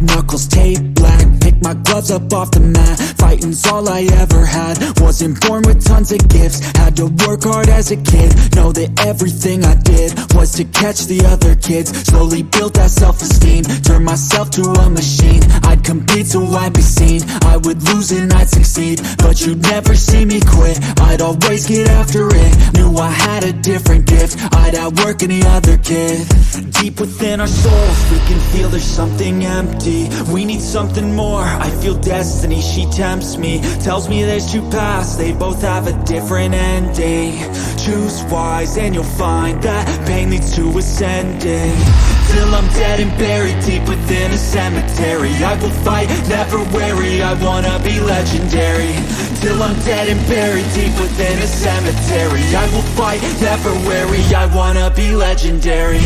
knuckles taped black. Pick my gloves up off the mat. Fighting's all I ever had. Wasn't born with tons of gifts. Had to work hard as a kid. Know that everything I did was to catch the other kids. Slowly built that self-esteem. Turned myself to a machine. I'd compete so I'd be seen. I would lose and I'd succeed, but you'd never see me quit. I'd always get after it. Knew I had a different gift. I'd outwork any other kid. Deep within our souls, we can feel there's something empty. We need something more. I feel destiny, she tempts me. Tells me there's two paths, they both have a different ending. Choose wise and you'll find that pain leads to ascending. Till I'm dead and buried deep within a cemetery. I will fight, never weary, I wanna be legendary. Till I'm dead and buried deep within a cemetery. I will fight, never weary, I wanna be legendary.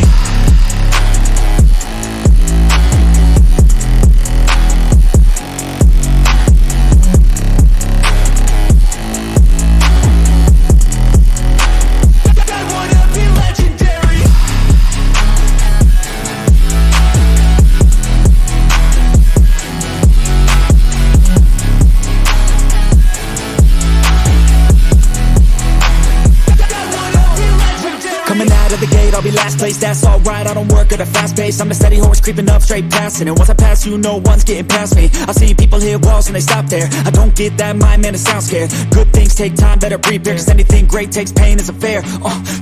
I'll be last place, that's alright, I don't work at a fast pace. I'm a steady horse creeping up straight past it. And once I pass you, no one's getting past me. I see people hit walls and they stop there. I don't get that mind, man, it sounds scared. Good things take time, better prepare. Cause anything great takes pain, it's a fair.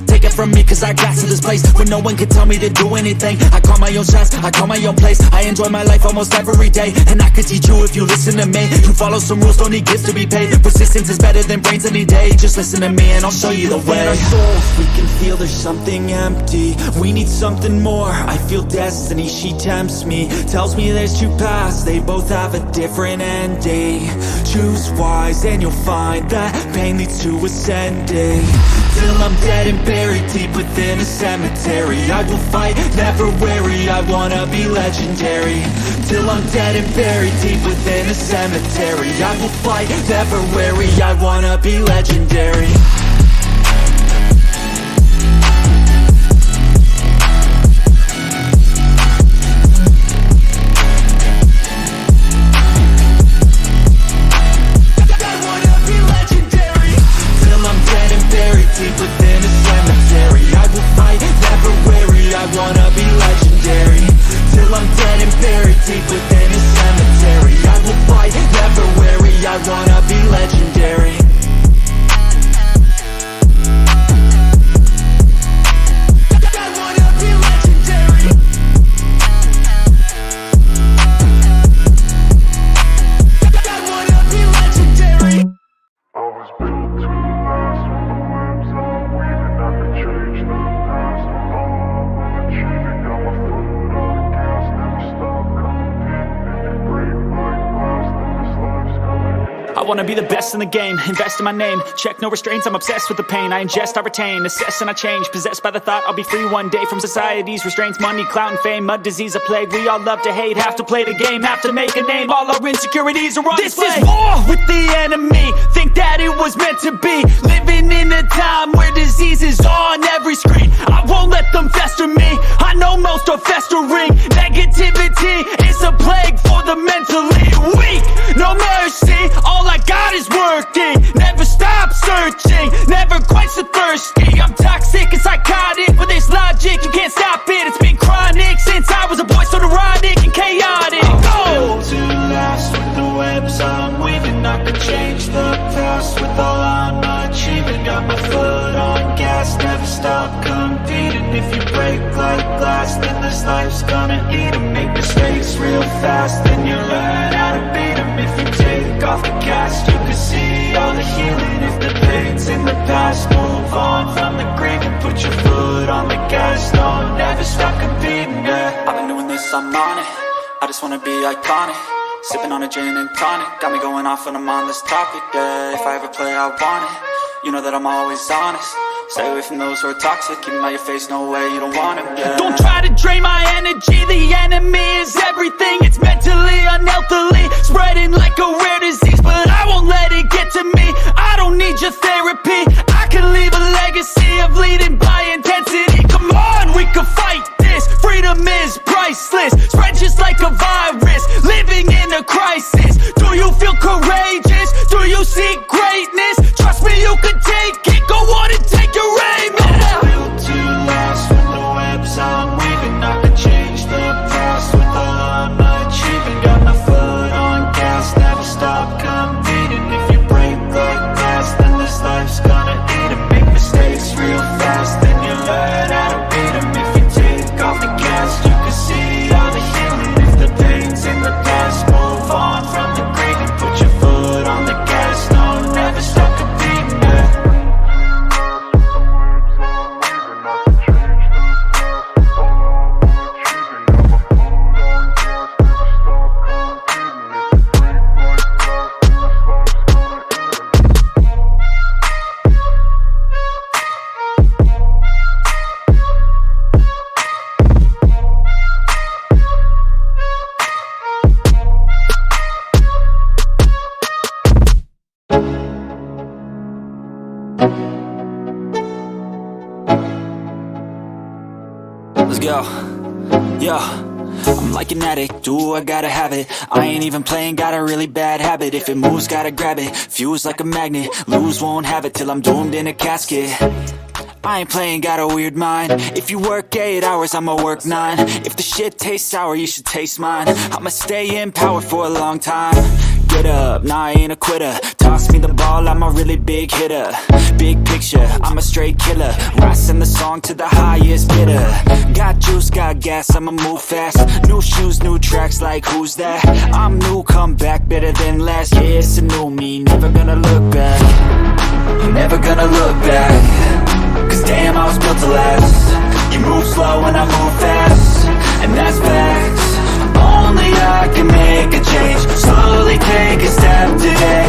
Take it from me, cause I got to this place where no one can tell me to do anything. I call my own shots, I call my own place. I enjoy my life almost every day. And I could teach you if you listen to me. You follow some rules, don't need gifts to be paid. Persistence is better than brains any day. Just listen to me and I'll show you the way. In our souls, we can feel there's something empty. We need something more. I feel destiny, she tempts me. Tells me there's two paths, they both have a different ending. Choose wise and you'll find that pain leads to ascending. Till I'm dead and buried deep within a cemetery. I will fight, never weary, I wanna be legendary. Till I'm dead and buried deep within a cemetery. I will fight, never weary, I wanna be legendary. Deep within a cemetery, I will fight, never weary, I wanna be legendary. Till I'm dead and buried deep within a cemetery. I will fight, never weary, I wanna be legendary. I wanna be the best in the game, invest in my name. Check no restraints, I'm obsessed with the pain. I ingest, I retain, assess and I change. Possessed by the thought I'll be free one day from society's restraints. Money, clout and fame, a disease, a plague. We all love to hate, have to play the game, have to make a name. All our insecurities are on display. This is war with the enemy, think that it was meant to be. Living in a time where disease is on every screen. I won't let them fester me, I know most are festering. Negativity is a plague for the mentally weak. No mercy, all I got is working. Never stop searching, never quite so thirsty. I'm toxic and psychotic, with this logic, you can't stop it. It's been chronic since I was a boy, so neurotic and chaotic. I'm built to last with the webs I'm weaving. I could change the past with all I'm achieving. Got my foot on gas, never stop competing. If you break like glass, then this life's gonna eat 'em. Make mistakes real fast, then you learn how to beat 'em. If you take off the cast, you can see all the healing. If the pain's in the past, move on from the grave and put your foot on the gas. No, never stop competing, yeah. I've been doing this, I'm on it. I just wanna be iconic. Sipping on a gin and tonic, got me going off when I'm on this topic, yeah. If I ever play, I want it. You know that I'm always honest. Stay away from those who are toxic. Keep them out your face, no way, you don't want it, yeah. Don't try to drain my energy. The enemy is everything. It's mentally, unhealthily, spreading like a rare disease. But I won't let it get to me. I don't need your therapy. I can leave a legacy of leading by intensity. Come on, we can fight this. Freedom is priceless. Spread just like a virus. Yo, I'm like an addict, do I gotta have it. I ain't even playing, got a really bad habit. If it moves, gotta grab it, fuse like a magnet. Lose, won't have it till I'm doomed in a casket. I ain't playing, got a weird mind. If you work 8 hours, I'ma work 9. If the shit tastes sour, you should taste mine. I'ma stay in power for a long time. Get up, nah, I ain't a quitter. Toss me the ball, I'm a really big hitter. Big picture, I'm a straight killer. Rising the song to the highest bidder. Got juice, got gas, I'ma move fast. New shoes, new tracks, like who's that? I'm new, come back, better than last. Yeah, it's a new me, never gonna look back. Never gonna look back. Cause damn, I was built to last. You move slow and I move fast, and that's facts. Only I can make a change. Slowly take a step today.